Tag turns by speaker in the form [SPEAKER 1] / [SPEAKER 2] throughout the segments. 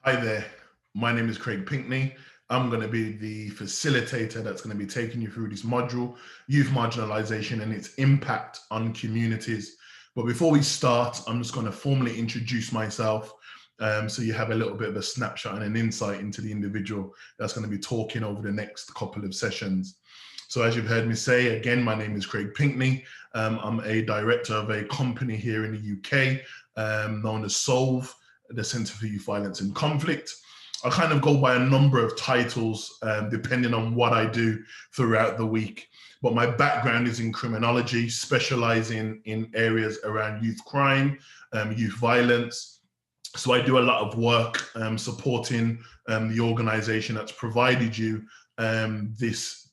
[SPEAKER 1] Hi there, my name is Craig Pinkney. I'm going to be the facilitator that's going to be taking you through this module, youth marginalisation and its impact on communities. But before we start, I'm just going to formally introduce myself so you have a little bit of a snapshot and an insight into the individual that's going to be talking over the next couple of sessions. So as you've heard me say, again, my name is Craig Pinkney. I'm a director of a company here in the UK known as SYVN, the Centre for Youth Violence and Conflict. I kind of go by a number of titles depending on what I do throughout the week. But my background is in criminology, specializing in areas around youth crime, youth violence. So I do a lot of work supporting the organization that's provided you this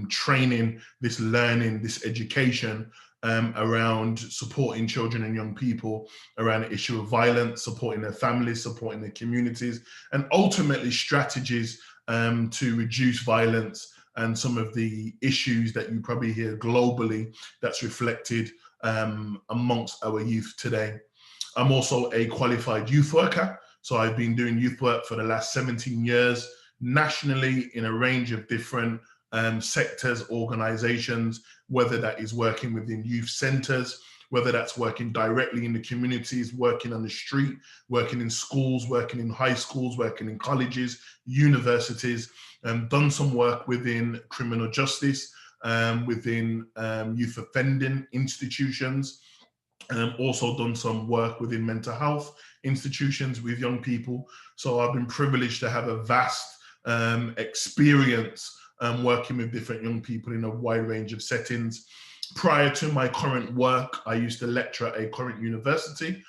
[SPEAKER 1] training, this learning, this education around supporting children and young people around the issue of violence, supporting their families, supporting their communities, and ultimately strategies to reduce violence and some of the issues that you probably hear globally that's reflected amongst our youth today. I'm also a qualified youth worker. So I've been doing youth work for the last 17 years nationally in a range of different sectors, organizations, whether that is working within youth centers, whether that's working directly in the communities, working on the street, working in schools, working in high schools, working in colleges, universities, done some work within criminal justice, within youth offending institutions, also done some work within mental health institutions with young people. So I've been privileged to have a vast experience working with different young people in a wide range of settings. Prior to my current work, I used to lecture at a current university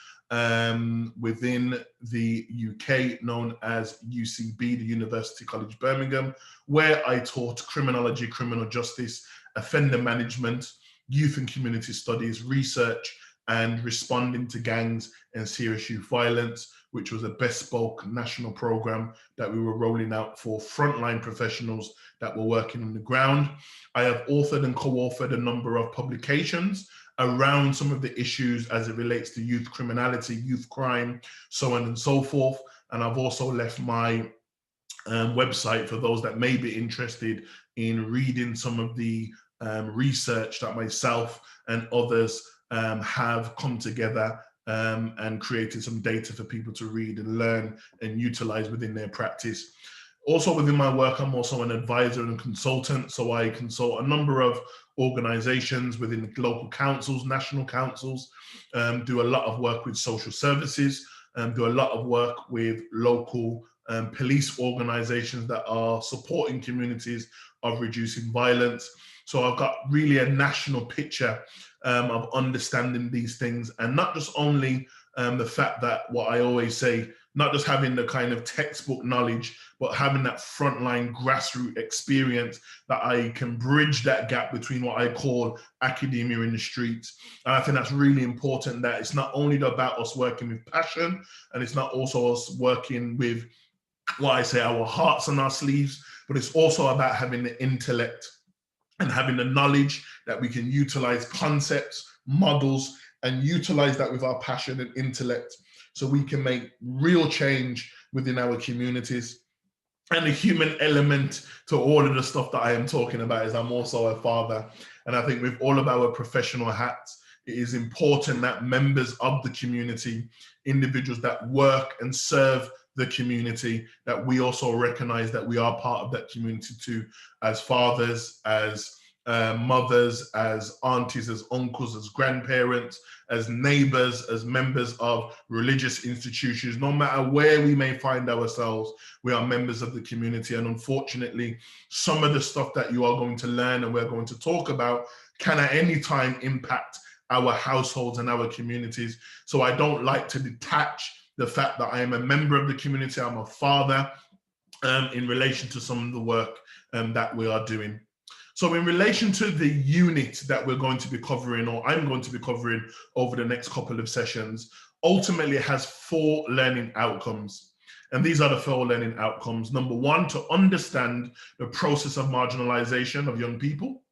[SPEAKER 1] within the UK known as UCB, the University College Birmingham, where I taught criminology, criminal justice, offender management, youth and community studies, research, and responding to gangs and serious youth violence, which was a bespoke national program that we were rolling out for frontline professionals that were working on the ground. I have authored and co-authored a number of publications around some of the issues as it relates to youth criminality, youth crime, so on and so forth. And I've also left my website for those that may be interested in reading some of the research that myself and others have come together and created some data for people to read and learn and utilize within their practice. Also within my work, I'm also an advisor and a consultant. So I consult a number of organizations within local councils, national councils, do a lot of work with social services, do a lot of work with local police organizations that are supporting communities of reducing violence. So I've got really a national picture of understanding these things, and not just only the fact that what I always say, not just having the kind of textbook knowledge, but having that frontline grassroots experience that I can bridge that gap between what I call academia in the streets. And I think that's really important, that it's not only about us working with passion, and it's not also us working with what I say, our hearts on our sleeves, but it's also about having the intellect and having the knowledge that we can utilize concepts, models, and utilize that with our passion and intellect so we can make real change within our communities. And the human element to all of the stuff that I am talking about is I'm also a father. And I think with all of our professional hats, it is important that members of the community, individuals that work and serve the community, that we also recognize that we are part of that community too, as fathers, as mothers, as aunties, as uncles, as grandparents, as neighbors, as members of religious institutions. No matter where we may find ourselves, we are members of the community. And unfortunately, some of the stuff that you are going to learn and we're going to talk about can at any time impact our households and our communities. So I don't like to detach the fact that I am a member of the community, I'm a father, in relation to some of the work that we are doing. So in relation to the unit that we're going to be covering, or I'm going to be covering over the next couple of sessions, ultimately it has 4 learning outcomes. And these are the 4 learning outcomes. Number 1, to understand the process of marginalization of young people.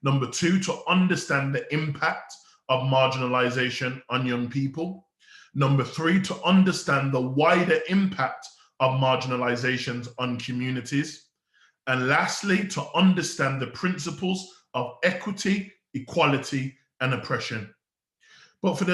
[SPEAKER 1] Number 2, to understand the impact of marginalization on young people. Number 3, to understand the wider impact of marginalizations on communities. And lastly, to understand the principles of equity, equality, and oppression. But for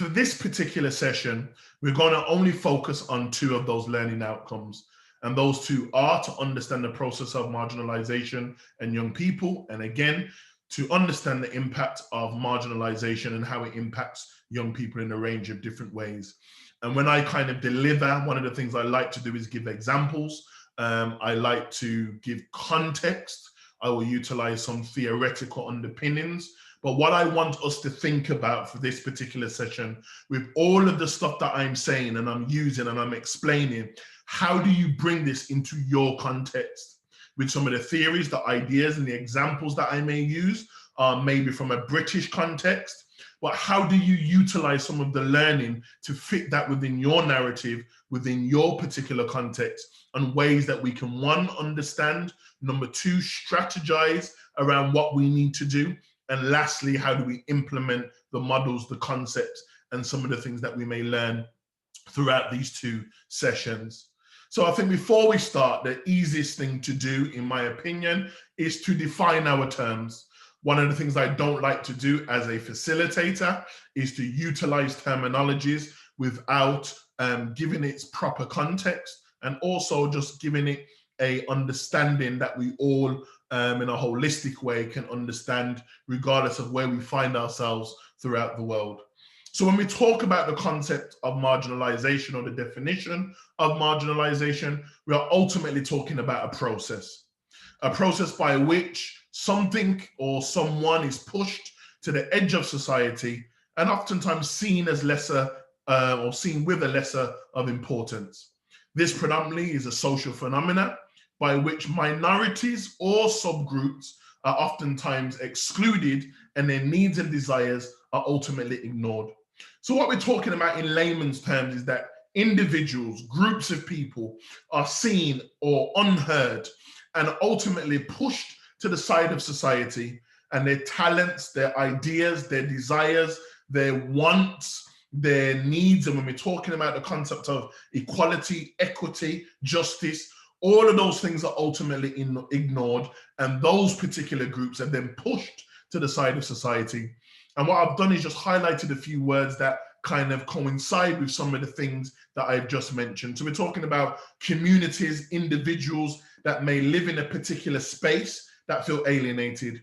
[SPEAKER 1] this particular session, we're going to only focus on two of those learning outcomes. And those two are to understand the process of marginalization in young people, and again, to understand the impact of marginalization and how it impacts young people in a range of different ways. And when I kind of deliver, one of the things I like to do is give examples. I like to give context. I will utilize some theoretical underpinnings. But what I want us to think about for this particular session, with all of the stuff that I'm saying and I'm using and I'm explaining, how do you bring this into your context? With some of the theories, the ideas, and the examples that I may use, maybe from a British context, but how do you utilize some of the learning to fit that within your narrative, within your particular context, and ways that we can, one, understand, number two, strategize around what we need to do, and lastly, how do we implement the models, the concepts, and some of the things that we may learn throughout these two sessions. So I think before we start, the easiest thing to do, in my opinion, is to define our terms. One of the things I don't like to do as a facilitator is to utilize terminologies without giving its proper context, and also just giving it a understanding that we all in a holistic way can understand, regardless of where we find ourselves throughout the world. So when we talk about the concept of marginalization, or the definition of marginalization, we are ultimately talking about a process by which something or someone is pushed to the edge of society and oftentimes seen as lesser or seen with a lesser of importance. This predominantly is a social phenomena by which minorities or subgroups are oftentimes excluded and their needs and desires are ultimately ignored. So what we're talking about in layman's terms is that individuals, groups of people are seen or unheard and ultimately pushed to the side of society, and their talents, their ideas, their desires, their wants, their needs. And when we're talking about the concept of equality, equity, justice, all of those things are ultimately ignored, and those particular groups are then pushed to the side of society. And what I've done is just highlighted a few words that kind of coincide with some of the things that I've just mentioned. So we're talking about communities, individuals that may live in a particular space that feel alienated,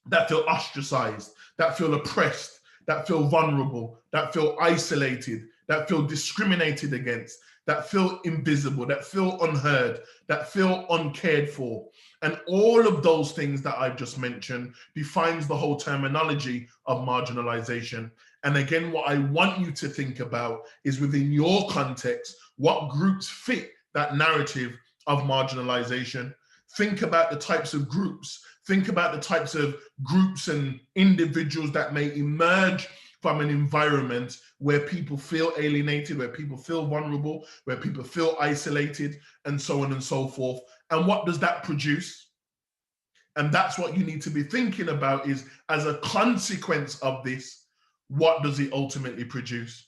[SPEAKER 1] that feel ostracized, that feel oppressed, that feel vulnerable, that feel isolated, that feel discriminated against, that feel invisible, that feel unheard, that feel uncared for. And all of those things that I've just mentioned defines the whole terminology of marginalization. And again, what I want you to think about is, within your context, what groups fit that narrative of marginalization. Think about the types of groups. Think about the types of groups and individuals that may emerge from an environment where people feel alienated, where people feel vulnerable, where people feel isolated, and so on and so forth. And what does that produce? And that's what you need to be thinking about, is, as a consequence of this, what does it ultimately produce?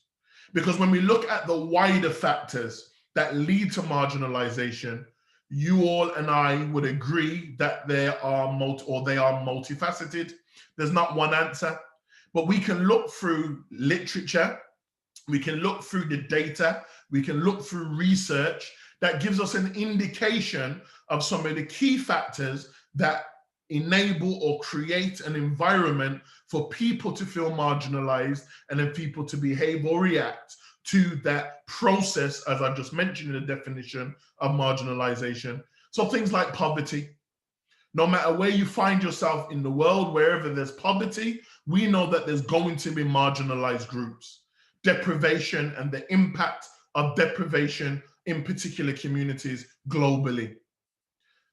[SPEAKER 1] Because when we look at the wider factors that lead to marginalization, you all and I would agree that they are multifaceted. There's not one answer, but we can look through literature, we can look through the data, we can look through research that gives us an indication of some of the key factors that enable or create an environment for people to feel marginalized, and then people to behave or react to that process, as I just mentioned in the definition of marginalization. So things like poverty. No matter where you find yourself in the world, wherever there's poverty, we know that there's going to be marginalized groups. Deprivation and the impact of deprivation in particular communities globally.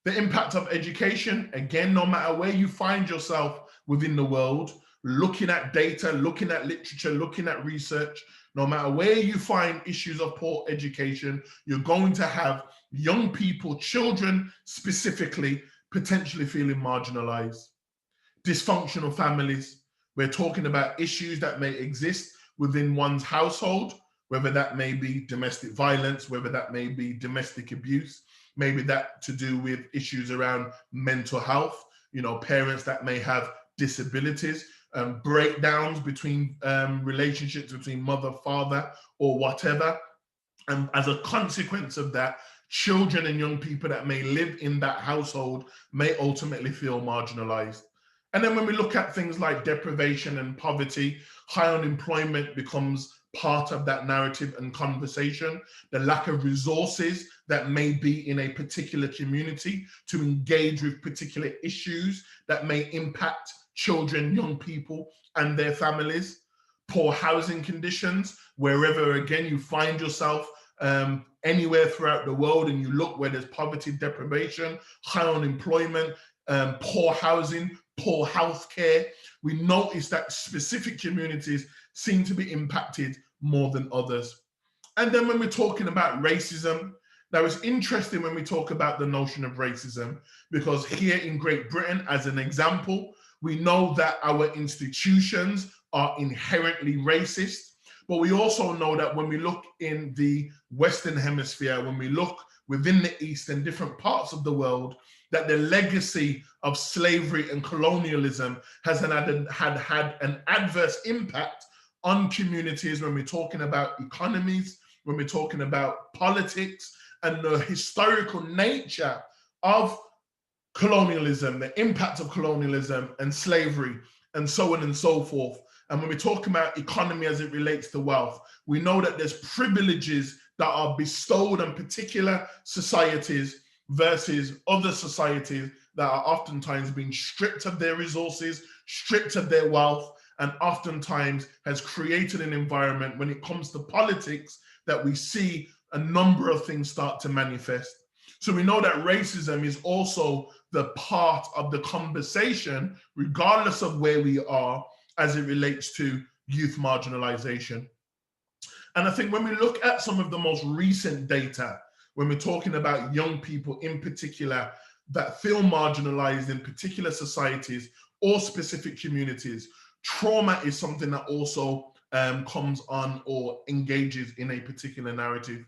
[SPEAKER 1] The impact of education, again, no matter where you find yourself within the world, looking at data, looking at literature, looking at research, no matter where you find issues of poor education, you're going to have young people, children specifically, potentially feeling marginalized. Dysfunctional families. We're talking about issues that may exist within one's household, whether that may be domestic violence, whether that may be domestic abuse, maybe that to do with issues around mental health, parents that may have disabilities, breakdowns between relationships between mother, father, or whatever. And as a consequence of that, children and young people that may live in that household may ultimately feel marginalized. And then when we look at things like deprivation and poverty, high unemployment becomes part of that narrative and conversation. The lack of resources that may be in a particular community to engage with particular issues that may impact children, young people, and their families. Poor housing conditions, wherever again you find yourself, anywhere throughout the world, and you look where there's poverty, deprivation, high unemployment, poor housing, poor healthcare, we notice that specific communities seem to be impacted more than others. And then when we're talking about racism, now it's interesting when we talk about the notion of racism, because here in Great Britain, as an example, we know that our institutions are inherently racist. But we also know that when we look in the Western Hemisphere, when we look within the East and different parts of the world, that the legacy of slavery and colonialism has had an adverse impact on communities when we're talking about economies, when we're talking about politics, and the historical nature of colonialism, the impact of colonialism and slavery, and so on and so forth. And when we talk about economy as it relates to wealth, we know that there's privileges that are bestowed on particular societies versus other societies that are oftentimes being stripped of their resources, stripped of their wealth, and oftentimes has created an environment when it comes to politics that we see a number of things start to manifest. So we know that racism is also the part of the conversation, regardless of where we are, as it relates to youth marginalization. And I think when we look at some of the most recent data, when we're talking about young people in particular that feel marginalized in particular societies or specific communities, trauma is something that also comes on or engages in a particular narrative.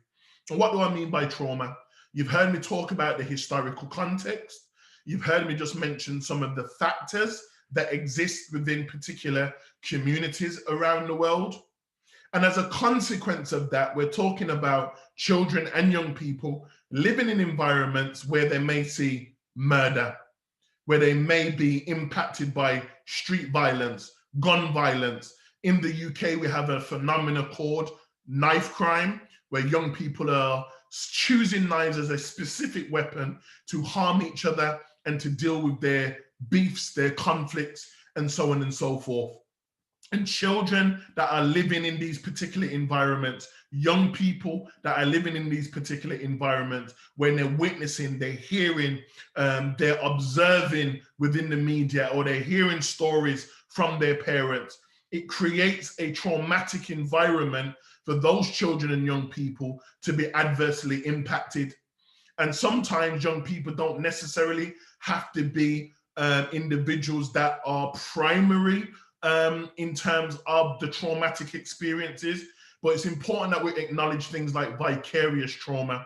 [SPEAKER 1] And what do I mean by trauma? You've heard me talk about the historical context. You've heard me just mention some of the factors that exist within particular communities around the world. And as a consequence of that, we're talking about children and young people living in environments where they may see murder, where they may be impacted by street violence, gun violence. In the UK, we have a phenomenon called knife crime, where young people are choosing knives as a specific weapon to harm each other and to deal with their beefs, their conflicts, and so on and so forth. And children that are living in these particular environments, young people that are living in these particular environments, when they're witnessing, they're hearing, they're observing within the media, or they're hearing stories from their parents, it creates a traumatic environment for those children and young people to be adversely impacted. And sometimes young people don't necessarily have to be individuals that are primary in terms of the traumatic experiences, but it's important that we acknowledge things like vicarious trauma,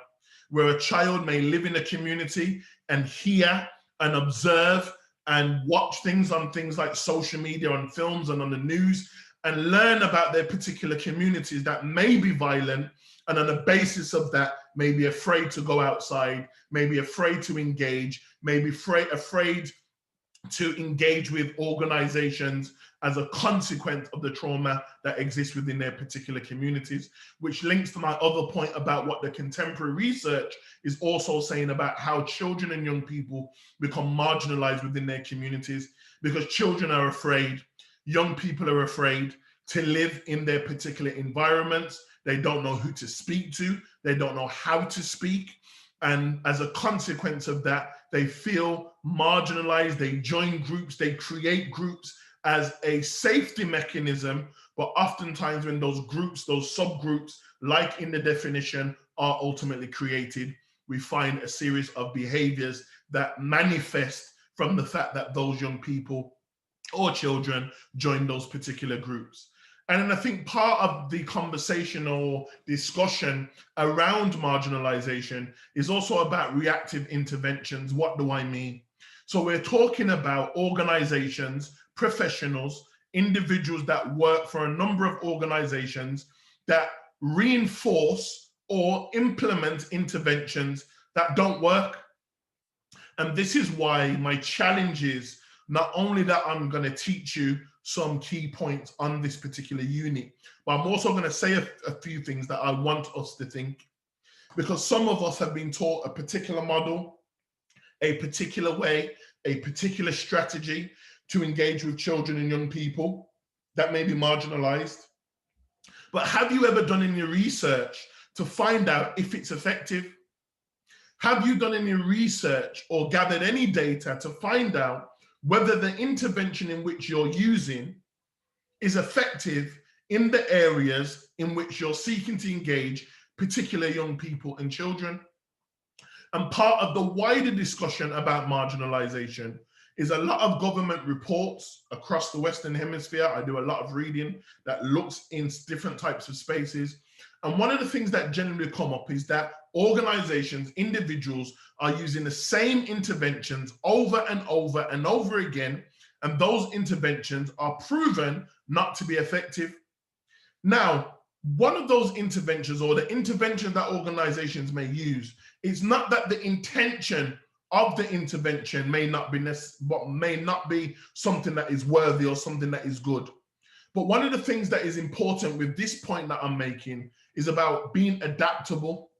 [SPEAKER 1] where a child may live in a community and hear and observe and watch things on things like social media, on films and on the news, and learn about their particular communities that may be violent, and on the basis of that may be afraid to go outside, may be afraid to engage, may be afraid to engage with organizations as a consequence of the trauma that exists within their particular communities, which links to my other point about what the contemporary research is also saying about how children and young people become marginalized within their communities, because children are afraid, young people are afraid to live in their particular environments. They don't know who to speak to, they don't know how to speak. And as a consequence of that, they feel marginalized, they join groups, they create groups as a safety mechanism, but oftentimes when those groups, those subgroups, like in the definition, are ultimately created, we find a series of behaviors that manifest from the fact that those young people or children join those particular groups. And then I think part of the conversation or discussion around marginalization is also about reactive interventions. What do I mean? So we're talking about organizations, professionals, individuals that work for a number of organizations that reinforce or implement interventions that don't work. And this is why my challenge is not only that I'm going to teach you some key points on this particular unit, but I'm also going to say a few things that I want us to think, because some of us have been taught a particular model, a particular way, a particular strategy to engage with children and young people that may be marginalized. But have you ever done any research to find out if it's effective? Have you done any research or gathered any data to find out whether the intervention in which you're using is effective in the areas in which you're seeking to engage particular young people and children? And part of the wider discussion about marginalization is a lot of government reports across the Western Hemisphere. I do a lot of reading that looks in different types of spaces. And one of the things that generally come up is that organizations, individuals are using the same interventions over and over and over again, and those interventions are proven not to be effective. Now, one of those interventions, or the intervention that organizations may use, is not that the intention of the intervention may not be something that is worthy or something that is good. But one of the things that is important with this point that I'm making is about being adaptable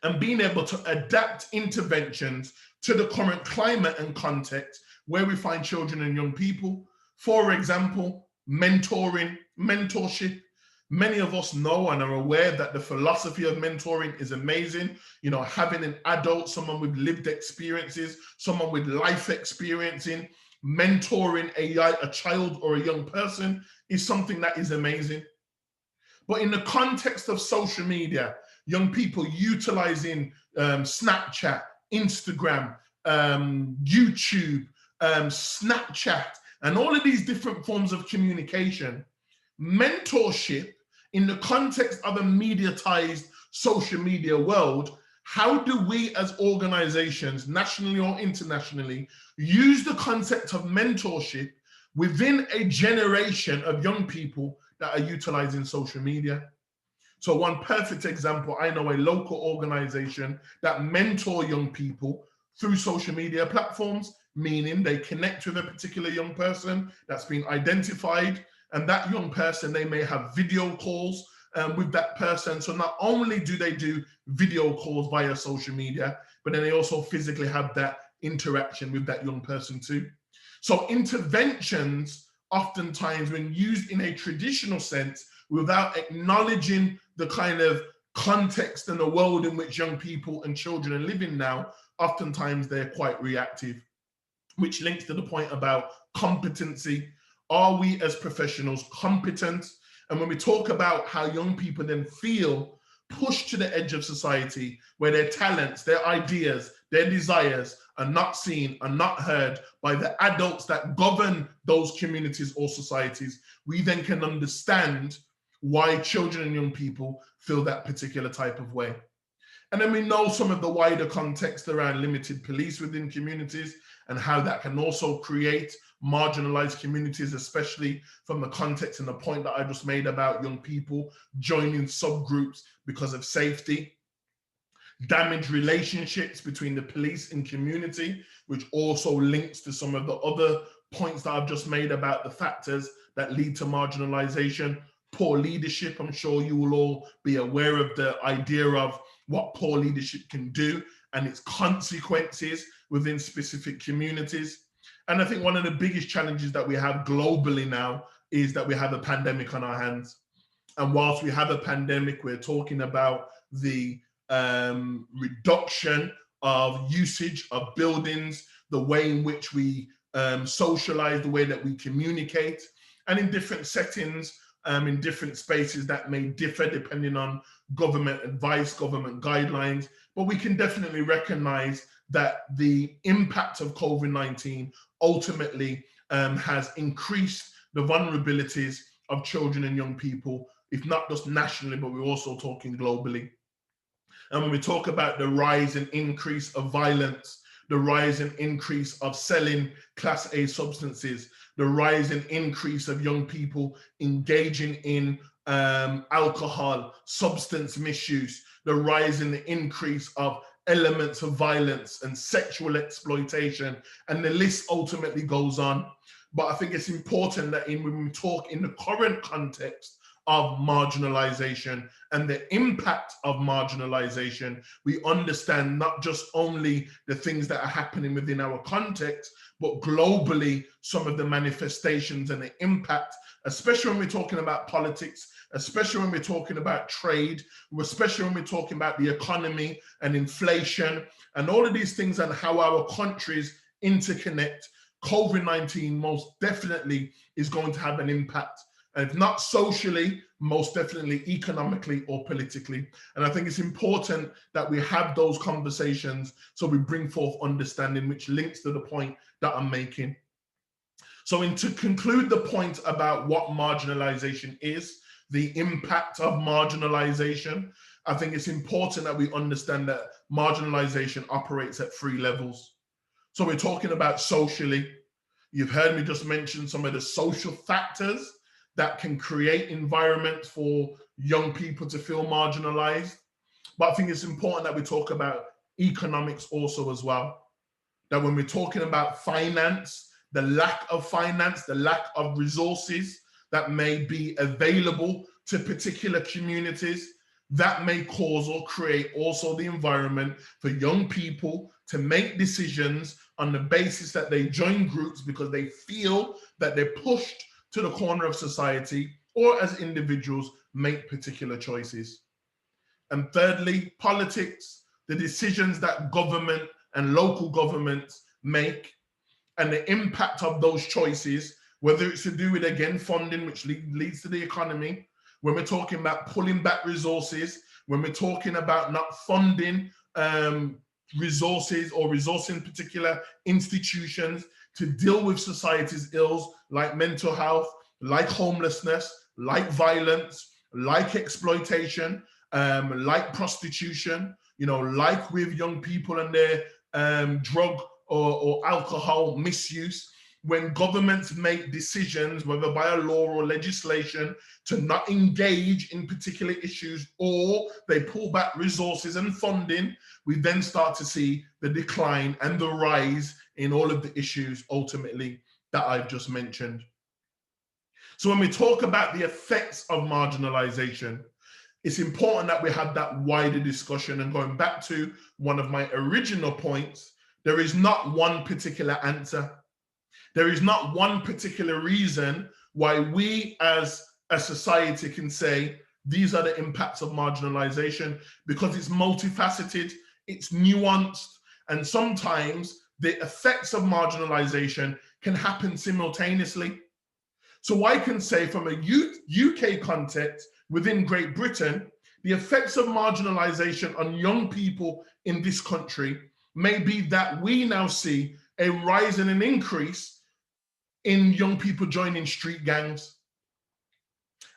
[SPEAKER 1] and being able to adapt interventions to the current climate and context where we find children and young people. For example, mentorship. Many of us know and are aware that the philosophy of mentoring is amazing. You know, having an adult, someone with lived experiences, someone with life experiencing, mentoring a child or a young person is something that is amazing. But in the context of social media, young people utilizing Snapchat, Instagram, YouTube, Snapchat, and all of these different forms of communication, mentorship in the context of a mediatized social media world, how do we as organizations, nationally or internationally, use the concept of mentorship within a generation of young people that are utilizing social media? So one perfect example, I know a local organization that mentor young people through social media platforms, meaning they connect with a particular young person that's been identified, and that young person, they may have video calls with that person. So not only do they do video calls via social media, but then they also physically have that interaction with that young person too. So interventions, oftentimes when used in a traditional sense, without acknowledging the kind of context and the world in which young people and children are living now, oftentimes they're quite reactive, which links to the point about competency. Are we as professionals competent? And when we talk about how young people then feel pushed to the edge of society, where their talents, their ideas, their desires are not seen, are not heard by the adults that govern those communities or societies, we then can understand why children and young people feel that particular type of way. And then we know some of the wider context around limited police within communities and how that can also create marginalized communities, especially from the context and the point that I just made about young people joining subgroups because of safety. Damaged relationships between the police and community, which also links to some of the other points that I've just made about the factors that lead to marginalization. Poor leadership, I'm sure you will all be aware of the idea of what poor leadership can do and its consequences within specific communities. And I think one of the biggest challenges that we have globally now is that we have a pandemic on our hands. And whilst we have a pandemic, we're talking about the reduction of usage of buildings, the way in which we socialize, the way that we communicate, and in different settings, in different spaces that may differ depending on government advice, government guidelines. But we can definitely recognize that the impact of COVID-19 ultimately has increased the vulnerabilities of children and young people, if not just nationally, but we're also talking globally. And when we talk about the rise and increase of violence, the rise and increase of selling Class A substances, the rise and increase of young people engaging in alcohol, substance misuse, the rise and the increase of elements of violence and sexual exploitation, and the list ultimately goes on. But I think it's important that when we talk in the current context of marginalization and the impact of marginalization, we understand not just only the things that are happening within our context, but globally, some of the manifestations and the impact, especially when we're talking about politics, especially when we're talking about trade, especially when we're talking about the economy and inflation and all of these things and how our countries interconnect. COVID-19 most definitely is going to have an impact. And if not socially, most definitely economically or politically. And I think it's important that we have those conversations so we bring forth understanding, which links to the point that I'm making. So to conclude the point about what marginalization is, the impact of marginalization, I think it's important that we understand that marginalization operates at 3 levels. So we're talking about socially. You've heard me just mention some of the social factors that can create environments for young people to feel marginalized. But I think it's important that we talk about economics also as well. That when we're talking about finance, the lack of finance, the lack of resources that may be available to particular communities, that may cause or create also the environment for young people to make decisions on the basis that they join groups because they feel that they're pushed to the corner of society, or as individuals make particular choices. And thirdly, politics, the decisions that government and local governments make and the impact of those choices, whether it's to do with, again, funding, which leads to the economy, when we're talking about pulling back resources, when we're talking about not funding resources or resourcing particular institutions to deal with society's ills like mental health, like homelessness, like violence, like exploitation, like prostitution, like with young people and their drug or alcohol misuse. When governments make decisions, whether by a law or legislation, to not engage in particular issues, or they pull back resources and funding, we then start to see the decline and the rise in all of the issues ultimately that I've just mentioned. So when we talk about the effects of marginalization, it's important that we have that wider discussion. And going back to one of my original points, there is not one particular answer. There is not one particular reason why we as a society can say these are the impacts of marginalization, because it's multifaceted, it's nuanced, and sometimes the effects of marginalization can happen simultaneously. So I can say from a UK context within Great Britain, the effects of marginalization on young people in this country may be that we now see a rise and an increase in young people joining street gangs.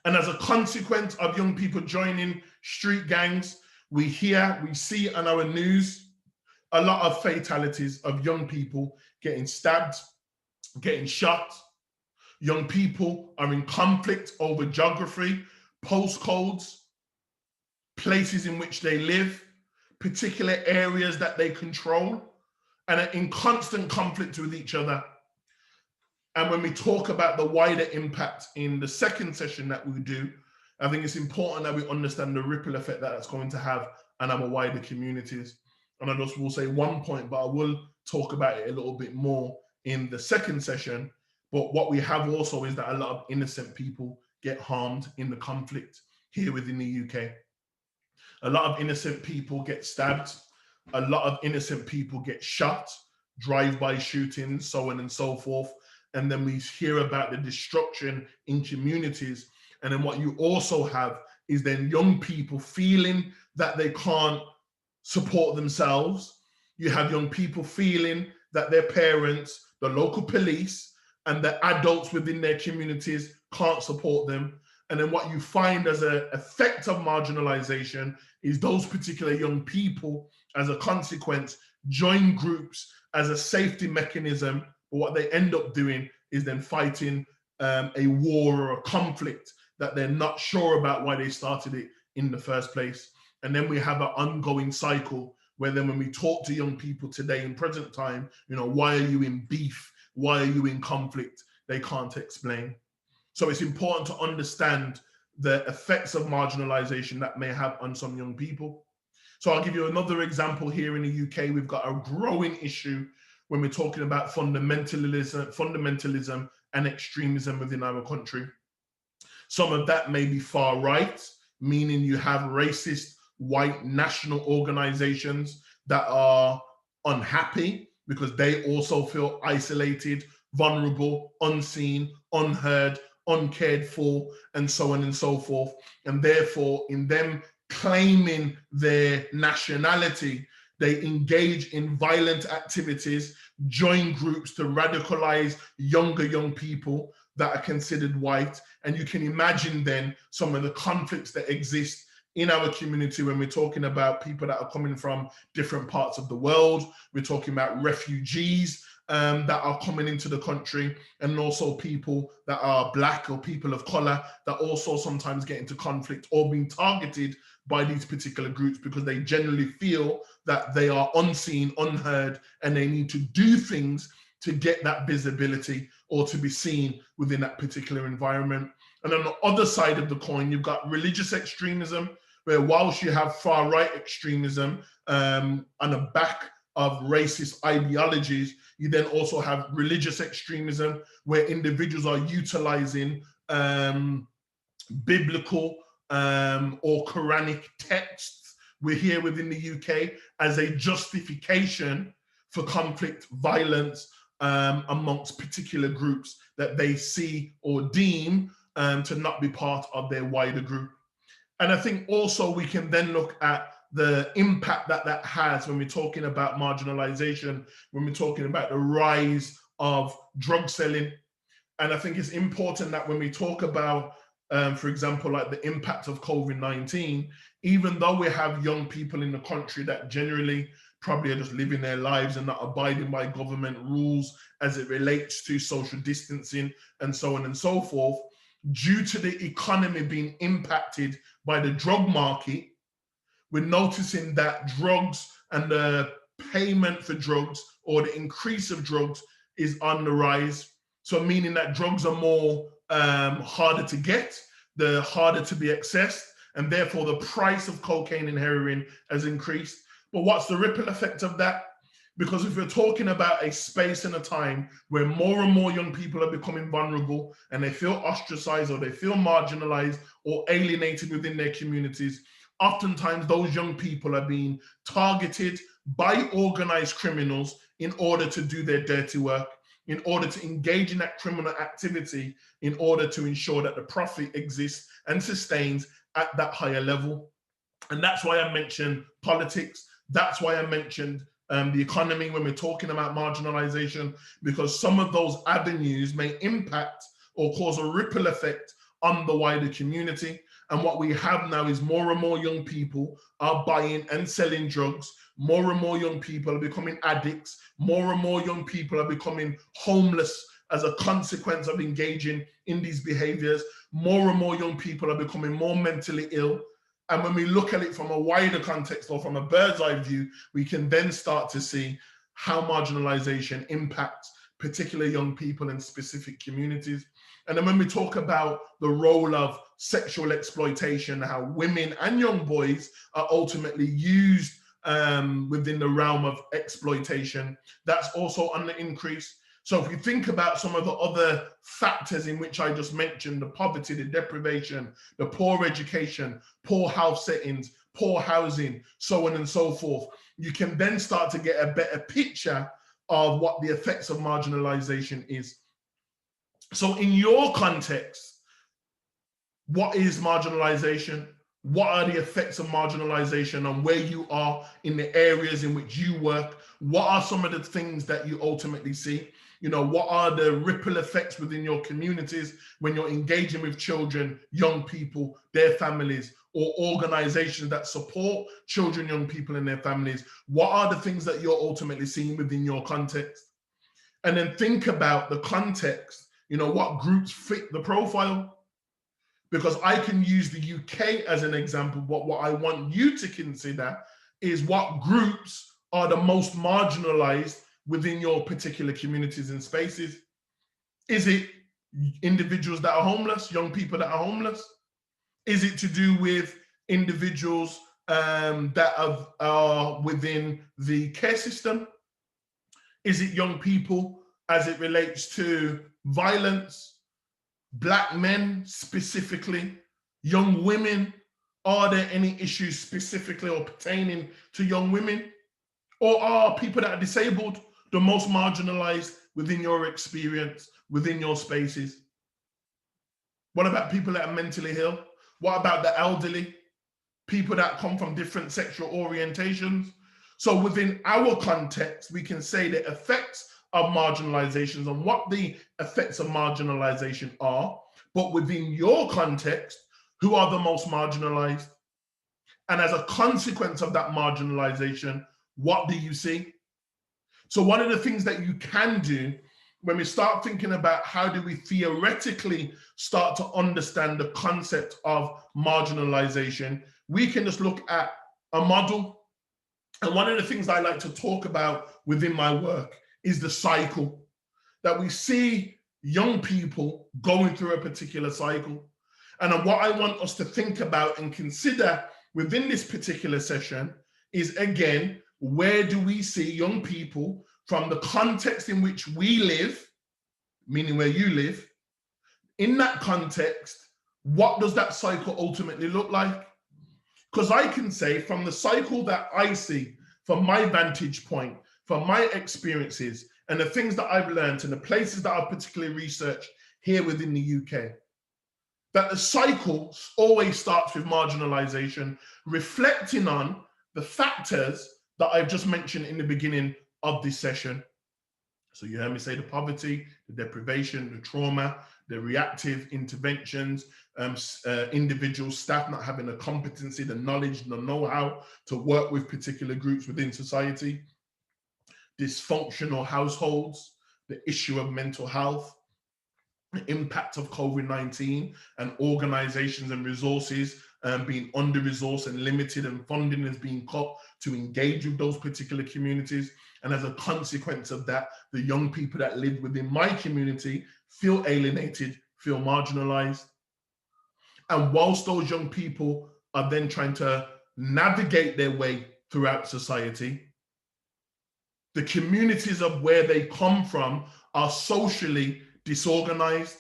[SPEAKER 1] And as a consequence of young people joining street gangs, we see on our news a lot of fatalities of young people getting stabbed, getting shot. Young people are in conflict over geography, postcodes, places in which they live, particular areas that they control, and are in constant conflict with each other. And when we talk about the wider impact in the second session that we do, I think it's important that we understand the ripple effect that that's going to have on our wider communities. And I just will say one point, but I will talk about it a little bit more in the second session. But what we have also is that a lot of innocent people get harmed in the conflict here within the UK. A lot of innocent people get stabbed. A lot of innocent people get shot, drive-by shootings, so on and so forth. And then we hear about the destruction in communities. And then what you also have is then young people feeling that they can't support themselves. You have young people feeling that their parents, the local police, and the adults within their communities can't support them. And then what you find as an effect of marginalization is those particular young people, as a consequence, join groups as a safety mechanism. But what they end up doing is then fighting a war or a conflict that they're not sure about why they started it in the first place. And then we have an ongoing cycle where then when we talk to young people today in present time, you know, why are you in beef? Why are you in conflict? They can't explain. So it's important to understand the effects of marginalization that may have on some young people. So I'll give you another example here in the UK. We've got a growing issue when we're talking about fundamentalism and extremism within our country. Some of that may be far right, meaning you have racist white national organizations that are unhappy because they also feel isolated, vulnerable, unseen, unheard, uncared for, and so on and so forth. And therefore, in them claiming their nationality, they engage in violent activities, join groups to radicalize young people that are considered white. And you can imagine then some of the conflicts that exist in our community when we're talking about people that are coming from different parts of the world. We're talking about refugees that are coming into the country, and also people that are Black or people of color that also sometimes get into conflict or being targeted by these particular groups because they generally feel that they are unseen, unheard, and they need to do things to get that visibility or to be seen within that particular environment. And on the other side of the coin, you've got religious extremism, where whilst you have far right extremism on the back of racist ideologies, you then also have religious extremism where individuals are utilizing biblical or Quranic texts, we're here within the UK, as a justification for conflict, violence amongst particular groups that they see or deem to not be part of their wider group. And I think also we can then look at the impact that that has when we're talking about marginalization, when we're talking about the rise of drug selling. And I think it's important that when we talk about, for example, like the impact of COVID-19, even though we have young people in the country that generally probably are just living their lives and not abiding by government rules as it relates to social distancing and so on and so forth, due to the economy being impacted by the drug market, we're noticing that drugs and the payment for drugs or the increase of drugs is on the rise. So meaning that drugs are more harder to get, they're harder to be accessed, and therefore the price of cocaine and heroin has increased. But what's the ripple effect of that? Because if we're talking about a space and a time where more and more young people are becoming vulnerable and they feel ostracized or they feel marginalized or alienated within their communities, oftentimes those young people are being targeted by organized criminals in order to do their dirty work, in order to engage in that criminal activity, in order to ensure that the profit exists and sustains at that higher level. And that's why I mentioned politics. That's why I mentioned the economy when we're talking about marginalization, because some of those avenues may impact or cause a ripple effect on the wider community. And what we have now is more and more young people are buying and selling drugs. More and more young people are becoming addicts. More and more young people are becoming homeless as a consequence of engaging in these behaviors. More and more young people are becoming more mentally ill. And when we look at it from a wider context or from a bird's eye view, we can then start to see how marginalization impacts particular young people in specific communities. And then when we talk about the role of sexual exploitation, how women and young boys are ultimately used within the realm of exploitation, that's also on the increase. So if we think about some of the other factors in which I just mentioned, the poverty, the deprivation, the poor education, poor health settings, poor housing, so on and so forth, you can then start to get a better picture of what the effects of marginalization is. So in your context, what is marginalization? What are the effects of marginalization on where you are in the areas in which you work? What are some of the things that you ultimately see? You know, what are the ripple effects within your communities when you're engaging with children, young people, their families, or organizations that support children, young people, and their families? What are the things that you're ultimately seeing within your context? And then think about the context, you know, what groups fit the profile? Because I can use the UK as an example, but what I want you to consider is what groups are the most marginalized within your particular communities and spaces. Is it individuals that are homeless, young people that are homeless? Is it to do with individuals that are within the care system? Is it young people as it relates to violence? Black men specifically, young women? Are there any issues specifically or pertaining to young women? Or are people that are disabled the most marginalized within your experience, within your spaces? What about people that are mentally ill? What about the elderly? People that come from different sexual orientations? So within our context, we can say the effects of marginalizations and what the effects of marginalization are, but within your context, who are the most marginalized? And as a consequence of that marginalization, what do you see? So one of the things that you can do when we start thinking about how do we theoretically start to understand the concept of marginalization, we can just look at a model. And one of the things I like to talk about within my work is the cycle, that we see young people going through a particular cycle. And what I want us to think about and consider within this particular session is, again, where do we see young people from the context in which we live, meaning where you live, in that context, what does that cycle ultimately look like? Because I can say from the cycle that I see, from my vantage point, from my experiences, and the things that I've learned and the places that I've particularly researched here within the UK, that the cycle always starts with marginalization, reflecting on the factors that I've just mentioned in the beginning of this session. So you heard me say the poverty, the deprivation, the trauma, the reactive interventions, individual staff not having the competency, the knowledge, the know-how to work with particular groups within society, dysfunctional households, the issue of mental health, the impact of COVID-19 and organizations and resources being under-resourced and limited, and funding is being cut to engage with those particular communities. And as a consequence of that, the young people that live within my community feel alienated, feel marginalized. And whilst those young people are then trying to navigate their way throughout society, the communities of where they come from are socially disorganized.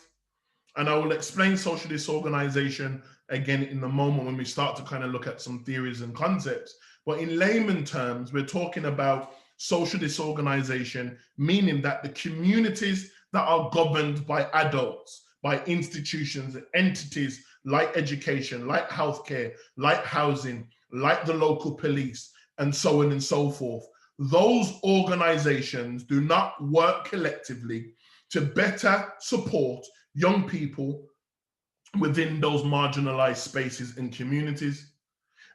[SPEAKER 1] And I will explain social disorganization again in a moment when we start to kind of look at some theories and concepts. But in layman terms, we're talking about social disorganization, meaning that the communities that are governed by adults, by institutions and entities like education, like healthcare, like housing, like the local police, and so on and so forth, those organizations do not work collectively to better support young people within those marginalized spaces and communities.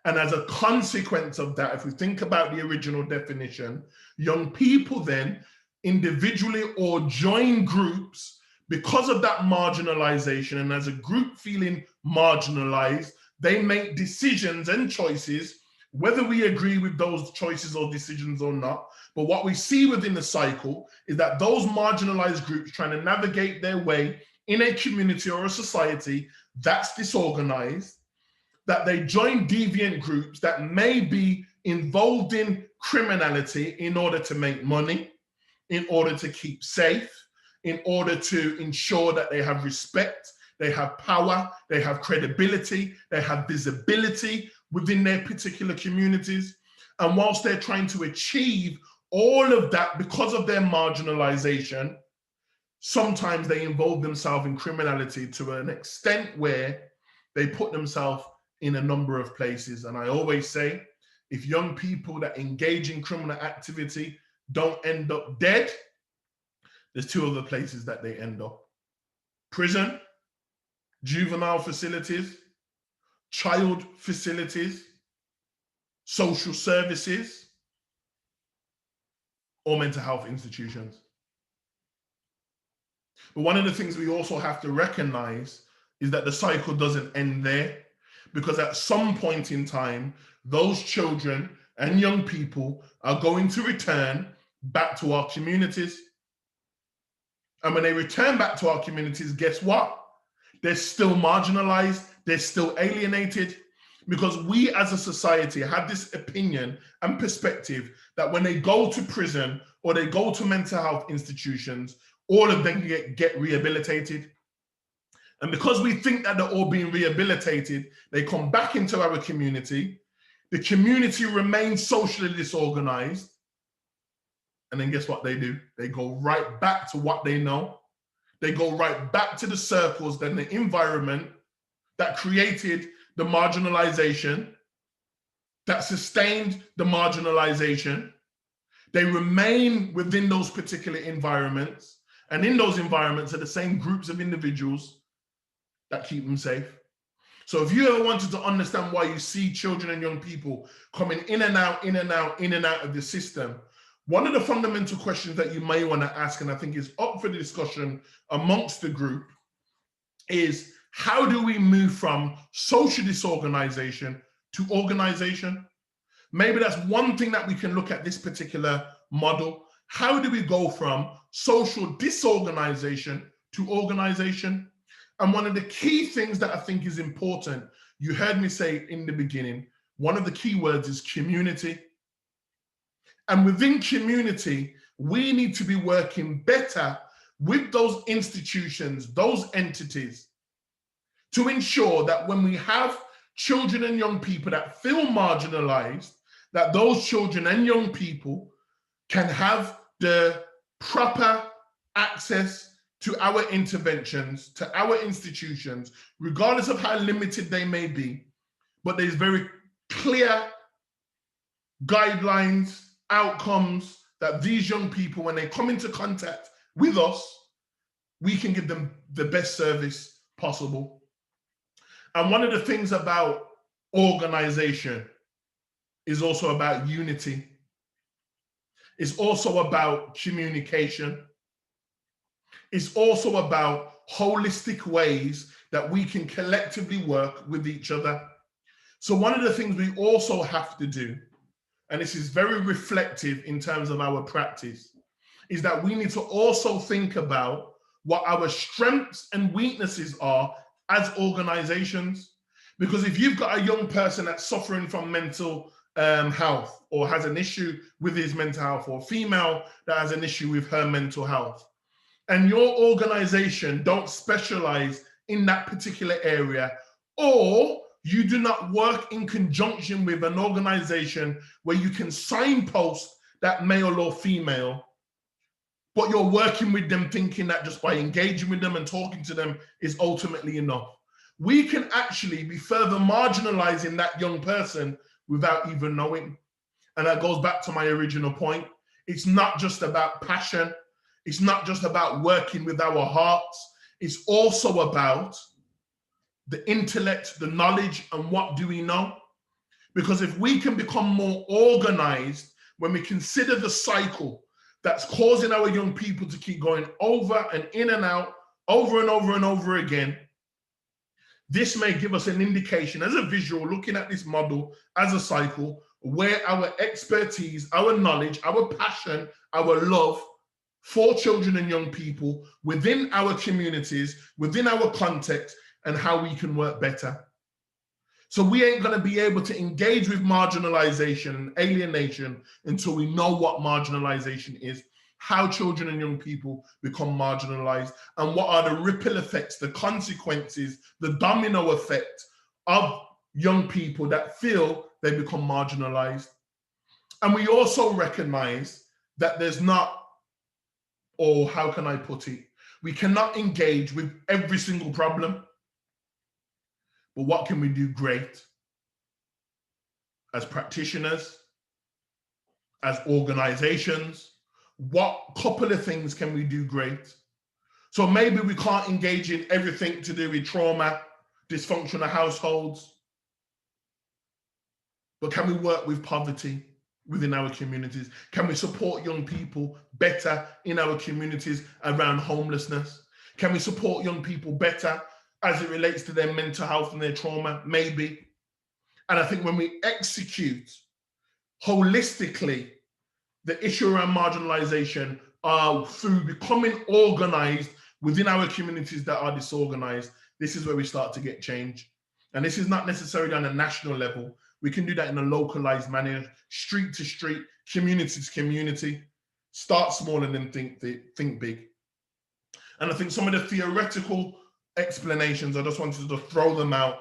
[SPEAKER 1] And as a consequence of that, if we think about the original definition, young people then individually or join groups because of that marginalization, and as a group feeling marginalized, they make decisions and choices, whether we agree with those choices or decisions or not. But what we see within the cycle is that those marginalized groups trying to navigate their way in a community or a society that's disorganized, that they join deviant groups that may be involved in criminality in order to make money, in order to keep safe, in order to ensure that they have respect, they have power, they have credibility, they have visibility within their particular communities. And whilst they're trying to achieve all of that because of their marginalization, sometimes they involve themselves in criminality to an extent where they put themselves in a number of places. And I always say, if young people that engage in criminal activity don't end up dead, there's two other places that they end up: prison, juvenile facilities, child facilities, social services, or mental health institutions. But one of the things we also have to recognize is that the cycle doesn't end there, because at some point in time, those children and young people are going to return back to our communities. And when they return back to our communities, guess what? They're still marginalized, they're still alienated, because we as a society have this opinion and perspective that when they go to prison or they go to mental health institutions, all of them get rehabilitated. And because we think that they're all being rehabilitated, they come back into our community. The community remains socially disorganized. And then guess what they do? They go right back to what they know. They go right back to the circles, then the environment that created the marginalization, that sustained the marginalization. They remain within those particular environments. And in those environments are the same groups of individuals that keep them safe. So if you ever wanted to understand why you see children and young people coming in and out, in and out, in and out of the system, one of the fundamental questions that you may want to ask, and I think is up for the discussion amongst the group, is how do we move from social disorganization to organization? Maybe that's one thing that we can look at this particular model. How do we go from social disorganization to organization? And one of the key things that I think is important, you heard me say in the beginning, one of the key words is community. And within community, we need to be working better with those institutions, those entities, to ensure that when we have children and young people that feel marginalized, that those children and young people can have the proper access to our interventions, to our institutions, regardless of how limited they may be. But there's very clear guidelines, outcomes that these young people, when they come into contact with us, we can give them the best service possible. And one of the things about organization is also about unity. It's also about communication. It's also about holistic ways that we can collectively work with each other. So one of the things we also have to do, and this is very reflective in terms of our practice, is that we need to also think about what our strengths and weaknesses are as organizations. Because if you've got a young person that's suffering from mental health, or has an issue with his mental health, or a female that has an issue with her mental health, and your organization don't specialize in that particular area, or you do not work in conjunction with an organization where you can signpost that male or female, but you're working with them thinking that just by engaging with them and talking to them is ultimately enough, we can actually be further marginalizing that young person without even knowing. And that goes back to my original point. It's not just about passion. It's not just about working with our hearts. It's also about the intellect, the knowledge, and what do we know? Because if we can become more organized, when we consider the cycle that's causing our young people to keep going over and in and out, over and over and over again, this may give us an indication as a visual, looking at this model as a cycle, where our expertise, our knowledge, our passion, our love for children and young people within our communities, within our context, and how we can work better. So we ain't going to be able to engage with marginalization and alienation until we know what marginalization is, how children and young people become marginalized, and what are the ripple effects, the consequences, the domino effect of young people that feel they become marginalized. And we also recognize that there's not, or how can I put it, we cannot engage with every single problem. But what can we do great? as practitioners, as organizations, what couple of things can we do great? So maybe we can't engage in everything to do with trauma, dysfunctional households, but can we work with poverty within our communities? Can we support young people better in our communities around homelessness? Can we support young people better as it relates to their mental health and their trauma? Maybe. And I think when we execute holistically the issue around marginalisation through becoming organised within our communities that are disorganised, this is where we start to get change. And this is not necessarily on a national level. We can do that in a localised manner, street to street, community to community. Start small and then think big. And I think some of the theoretical explanations, I just wanted to throw them out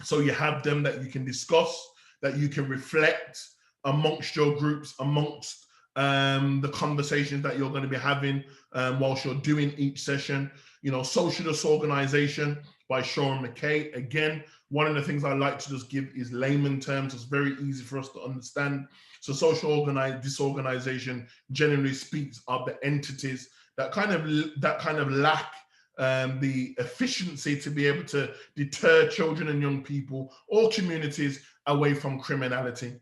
[SPEAKER 1] so you have them that you can discuss, that you can reflect amongst your groups, amongst the conversations that you're going to be having whilst you're doing each session. You know, Social Disorganisation by Sean McKay. Again, one of the things I like to just give is layman terms. It's very easy for us to understand. So social disorganisation generally speaks of the entities that kind of lack the efficiency to be able to deter children and young people or communities away from criminality.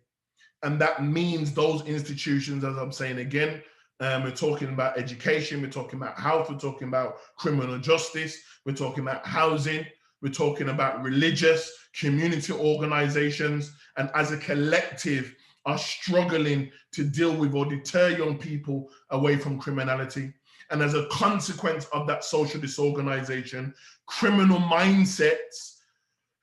[SPEAKER 1] And that means those institutions, as I'm saying again, we're talking about education, we're talking about health, we're talking about criminal justice, we're talking about housing, we're talking about religious community organizations, and as a collective are struggling to deal with or deter young people away from criminality. And as a consequence of that social disorganization, criminal mindsets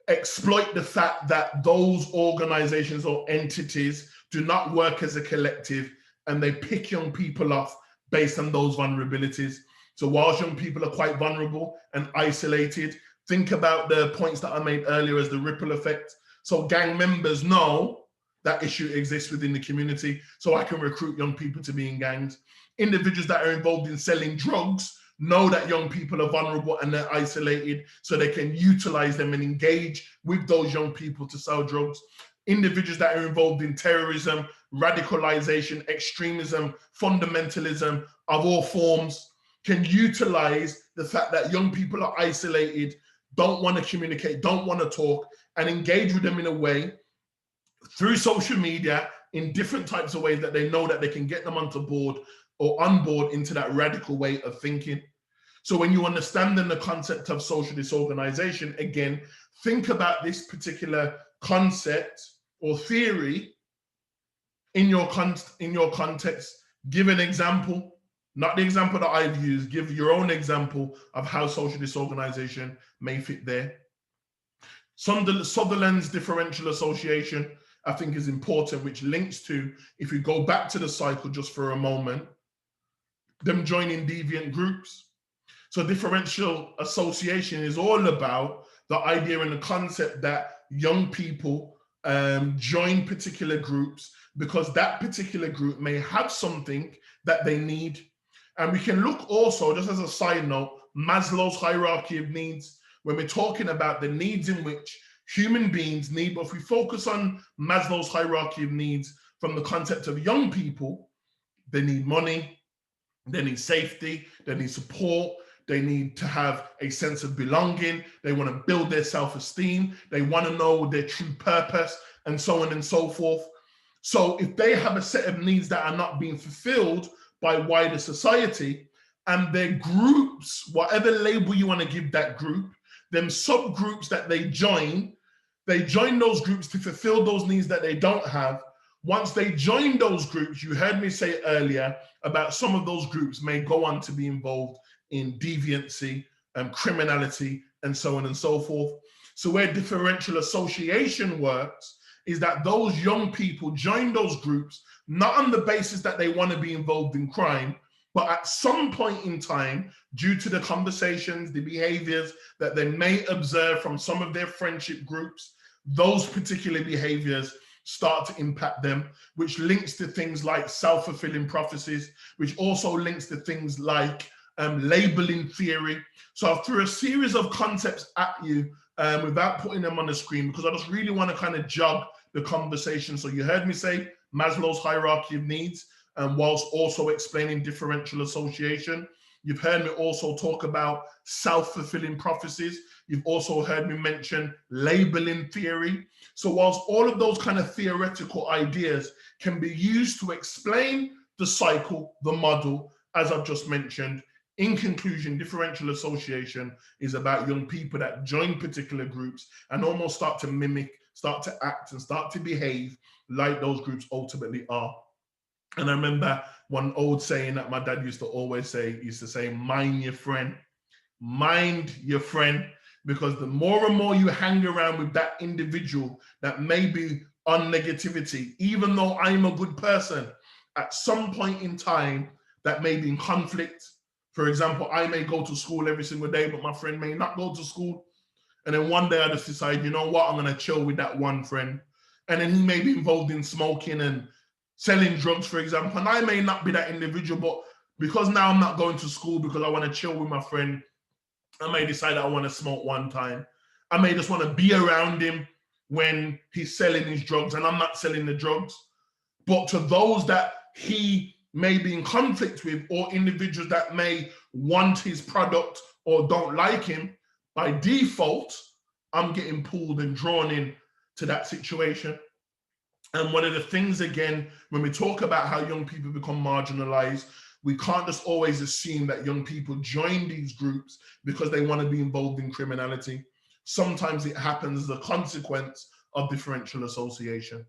[SPEAKER 1] exploit the fact that those organizations or entities do not work as a collective, and they pick young people off based on those vulnerabilities. So whilst young people are quite vulnerable and isolated, think about the points that I made earlier as the ripple effect. So gang members know that issue exists within the community, so I can recruit young people to be in gangs. Individuals that are involved in selling drugs know that young people are vulnerable and they're isolated, so they can utilize them and engage with those young people to sell drugs. Individuals that are involved in terrorism, radicalization, extremism, fundamentalism of all forms can utilize the fact that young people are isolated, don't want to communicate, don't want to talk, and engage with them in a way through social media in different types of ways that they know that they can get them onto board or on board into that radical way of thinking. So when you understand then the concept of social disorganization, again, think about this particular concept or theory in your context. Give an example, not the example that I've used, give your own example of how social disorganization may fit there. Sutherland's differential association, I think, is important, which links to, if we go back to the cycle just for a moment, them joining deviant groups. So differential association is all about the idea and the concept that young people join particular groups because that particular group may have something that they need. And we can look also, just as a side note, Maslow's hierarchy of needs, when we're talking about the needs in which human beings need, but if we focus on Maslow's hierarchy of needs from the concept of young people, they need money, they need safety, they need support, they need to have a sense of belonging, they want to build their self-esteem, they want to know their true purpose, and so on and so forth. So if they have a set of needs that are not being fulfilled by wider society, and their groups, whatever label you want to give that group, them subgroups that they join those groups to fulfill those needs that they don't have. Once they join those groups, you heard me say earlier about some of those groups may go on to be involved in deviancy and criminality and so on and so forth. So where differential association works is that those young people join those groups not on the basis that they want to be involved in crime, but at some point in time, due to the conversations, the behaviors that they may observe from some of their friendship groups, those particular behaviors start to impact them, which links to things like self-fulfilling prophecies, which also links to things like labeling theory. So I threw a series of concepts at you without putting them on the screen, because I just really want to kind of jog the conversation. So you heard me say Maslow's hierarchy of needs, and whilst also explaining differential association. You've heard me also talk about self-fulfilling prophecies. You've also heard me mention labeling theory. So whilst all of those kind of theoretical ideas can be used to explain the cycle, the model, as I've just mentioned, in conclusion, differential association is about young people that join particular groups and almost start to mimic, start to act, and start to behave like those groups ultimately are. And I remember one old saying that my dad used to say, mind your friend, because the more and more you hang around with that individual that may be on negativity, even though I'm a good person, at some point in time that may be in conflict. For example, I may go to school every single day, but my friend may not go to school. And then one day I just decide, you know what, I'm going to chill with that one friend. And then he may be involved in smoking and selling drugs, for example. And I may not be that individual, but because now I'm not going to school because I want to chill with my friend, I may decide I want to smoke one time. I may just want to be around him when he's selling his drugs and I'm not selling the drugs. But to those that he may be in conflict with, or individuals that may want his product or don't like him, by default, I'm getting pulled and drawn in to that situation. And one of the things, again, when we talk about how young people become marginalized, we can't just always assume that young people join these groups because they want to be involved in criminality. Sometimes it happens as a consequence of differential association.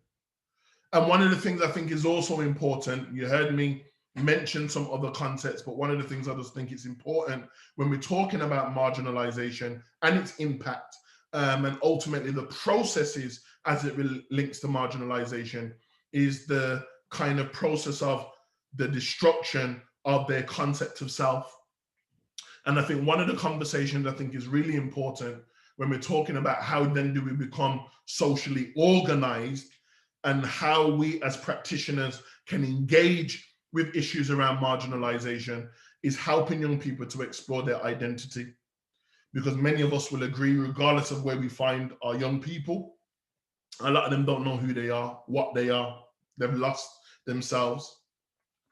[SPEAKER 1] And one of the things I think is also important, you heard me mention some other concepts, but one of the things I just think it's important when we're talking about marginalization and its impact, and ultimately the processes as it links to marginalization, is the kind of process of the destruction of their concept of self. And I think one of the conversations I think is really important when we're talking about how then do we become socially organized and how we as practitioners can engage with issues around marginalization, is helping young people to explore their identity. Because many of us will agree, regardless of where we find our young people, a lot of them don't know who they are, what they are. They've lost themselves.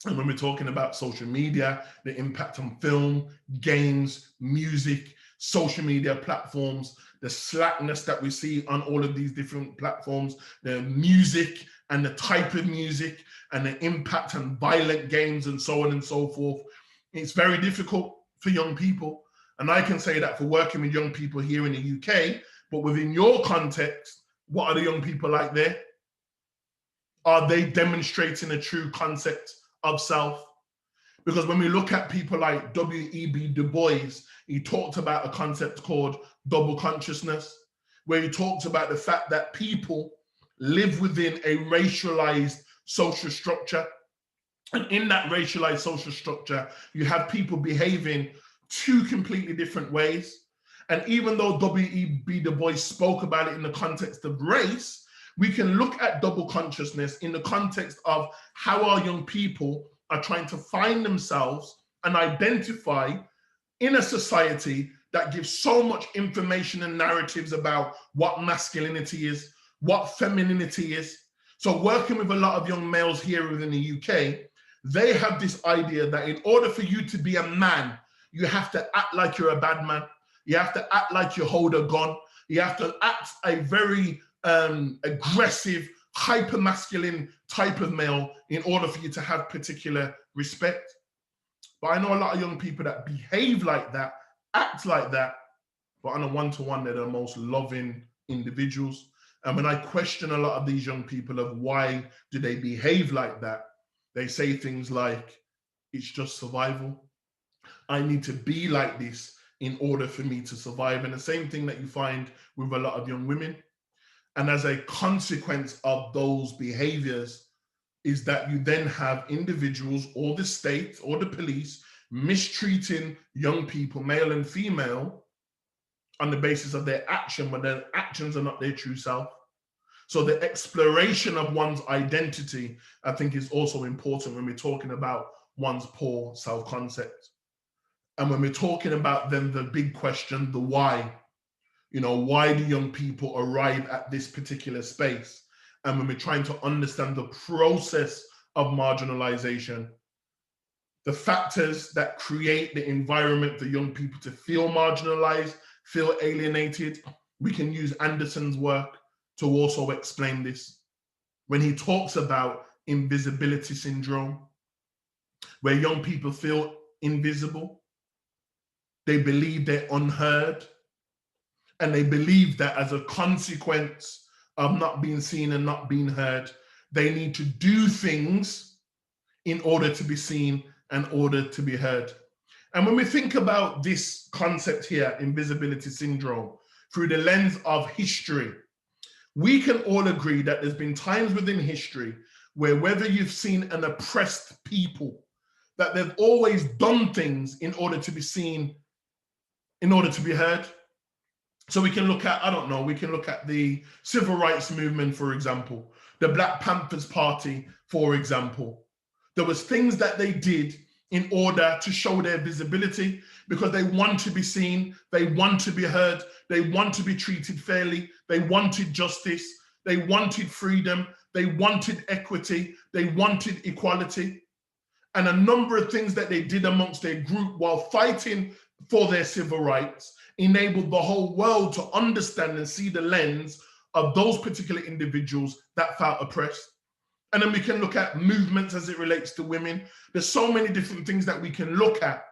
[SPEAKER 1] And when we're talking about social media, the impact on film, games, music, social media platforms, the slackness that we see on all of these different platforms, the music and the type of music and the impact on violent games and so on and so forth, it's very difficult for young people. And I can say that for working with young people here in the UK, but within your context, what are the young people like there? Are they demonstrating a true concept of self? Because when we look at people like W.E.B. Du Bois, he talked about a concept called double consciousness, where he talked about the fact that people live within a racialized social structure. And in that racialized social structure, you have people behaving two completely different ways. And even though W.E.B. Du Bois spoke about it in the context of race, we can look at double consciousness in the context of how our young people are trying to find themselves and identify in a society that gives so much information and narratives about what masculinity is, what femininity is. So working with a lot of young males here within the UK, they have this idea that in order for you to be a man, you have to act like you're a bad man. You have to act like you hold a gun. You have to act a very aggressive, hyper-masculine type of male in order for you to have particular respect. But I know a lot of young people that behave like that, act like that, but on a one-to-one, they're the most loving individuals. And when I question a lot of these young people of why do they behave like that, they say things like, it's just survival. I need to be like this in order for me to survive. And the same thing that you find with a lot of young women. And as a consequence of those behaviors is that you then have individuals or the state or the police mistreating young people, male and female, on the basis of their action, when their actions are not their true self. So the exploration of one's identity, I think, is also important when we're talking about one's poor self-concept. And when we're talking about then the big question, the why, why do young people arrive at this particular space? and when we're trying to understand the process of marginalization, the factors that create the environment for young people to feel marginalized, feel alienated, we can use Anderson's work to also explain this. When he talks about invisibility syndrome, where young people feel invisible, they believe they're unheard, and they believe that as a consequence of not being seen and not being heard, they need to do things in order to be seen and in order to be heard. And when we think about this concept here, invisibility syndrome, through the lens of history, we can all agree that there's been times within history where, whether you've seen an oppressed people, that they've always done things in order to be seen, in order to be heard. So we can look at, I don't know, we can look at the civil rights movement, for example, the Black Panthers Party, for example. There was things that they did in order to show their visibility, because they want to be seen, they want to be heard, they want to be treated fairly, they wanted justice, they wanted freedom, they wanted equity, they wanted equality. And a number of things that they did amongst their group while fighting for their civil rights enabled the whole world to understand and see the lens of those particular individuals that felt oppressed. And then we can look at movements as it relates to women. There's so many different things that we can look at.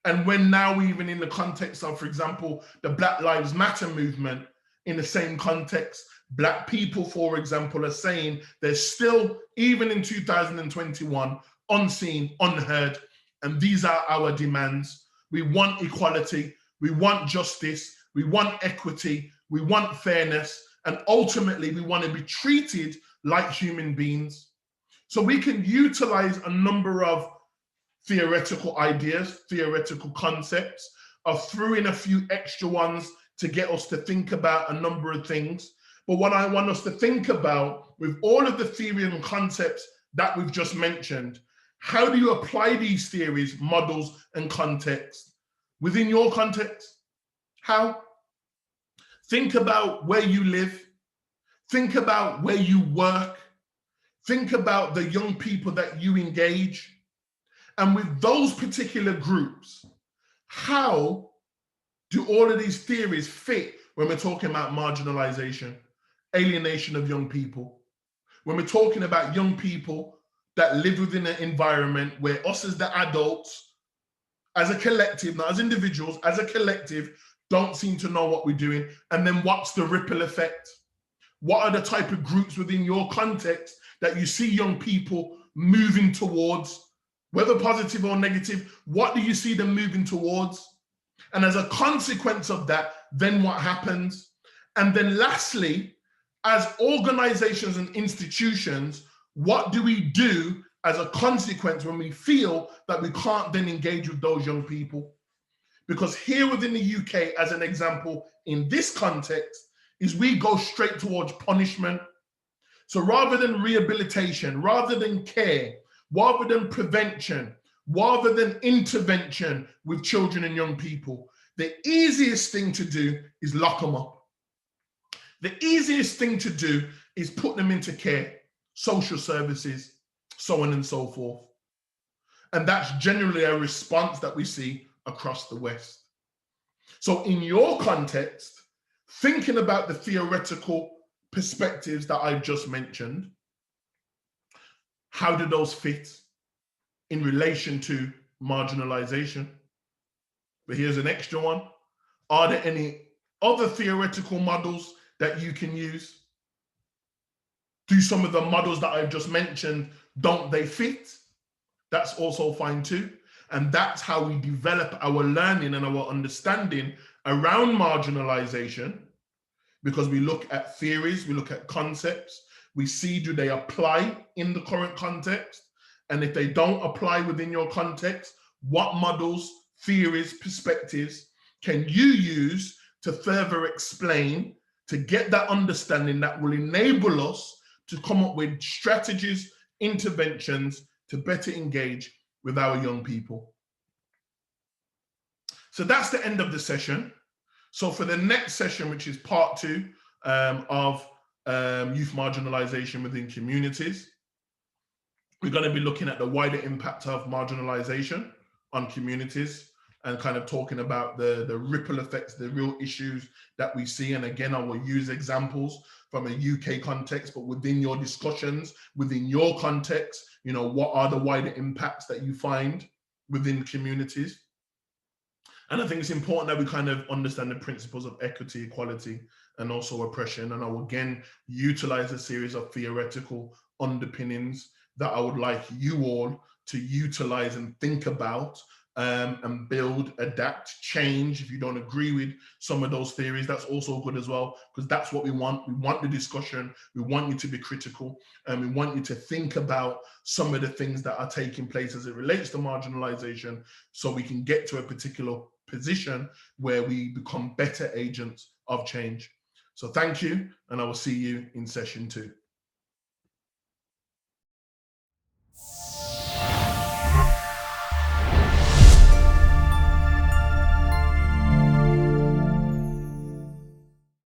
[SPEAKER 1] And when now, even in the context of, for example, the Black Lives Matter movement, in the same context, Black people, for example, are saying they're still, even in 2021, unseen, unheard. And these are our demands. We want equality, we want justice, we want equity, we want fairness, and ultimately we want to be treated like human beings. So we can utilize a number of theoretical ideas, theoretical concepts. I threw in a few extra ones to get us to think about a number of things. But what I want us to think about, with all of the theory and concepts that we've just mentioned, how do you apply these theories, models, and context within your context? How? Think about where you live. Think about where you work. Think about the young people that you engage. And with those particular groups, how do all of these theories fit when we're talking about marginalization, alienation of young people? When we're talking about young people that live within an environment where us as the adults, as a collective, not as individuals, as a collective, don't seem to know what we're doing. And then what's the ripple effect? What are the type of groups within your context that you see young people moving towards, whether positive or negative? What do you see them moving towards? And as a consequence of that, then what happens? And then lastly, as organizations and institutions, what do we do as a consequence when we feel that we can't then engage with those young people? Because here within the UK, as an example, in this context, is we go straight towards punishment. So rather than rehabilitation, rather than care, rather than prevention, rather than intervention with children and young people, the easiest thing to do is lock them up. The easiest thing to do is put them into care, social services, so on and so forth. And that's generally a response that we see across the West. So in your context, thinking about the theoretical perspectives that I've just mentioned, how do those fit in relation to marginalization? But here's an extra one. Are there any other theoretical models that you can use? Do some of the models that I've just mentioned, don't they fit? That's also fine too. And that's how we develop our learning and our understanding around marginalization, because we look at theories, we look at concepts, we see, do they apply in the current context? And if they don't apply within your context, what models, theories, perspectives can you use to further explain, to get that understanding that will enable us to come up with strategies, interventions to better engage with our young people? So that's the end of the session. So for the next session, which is part 2 of youth marginalisation within communities. We're going to be looking at the wider impact of marginalisation on communities and kind of talking about the ripple effects, the real issues that we see. And again, I will use examples from a UK context, but within your discussions, within your context, you know, what are the wider impacts that you find within communities? And I think it's important that we kind of understand the principles of equity, equality, and also oppression. And I will again utilize a series of theoretical underpinnings that I would like you all to utilize and think about, and build, adapt, change. If you don't agree with some of those theories, that's also good as well, because that's what we want. We want the discussion. We want you to be critical, and we want you to think about some of the things that are taking place as it relates to marginalization, so we can get to a particular position where we become better agents of change. So thank you, and I will see you in session 2.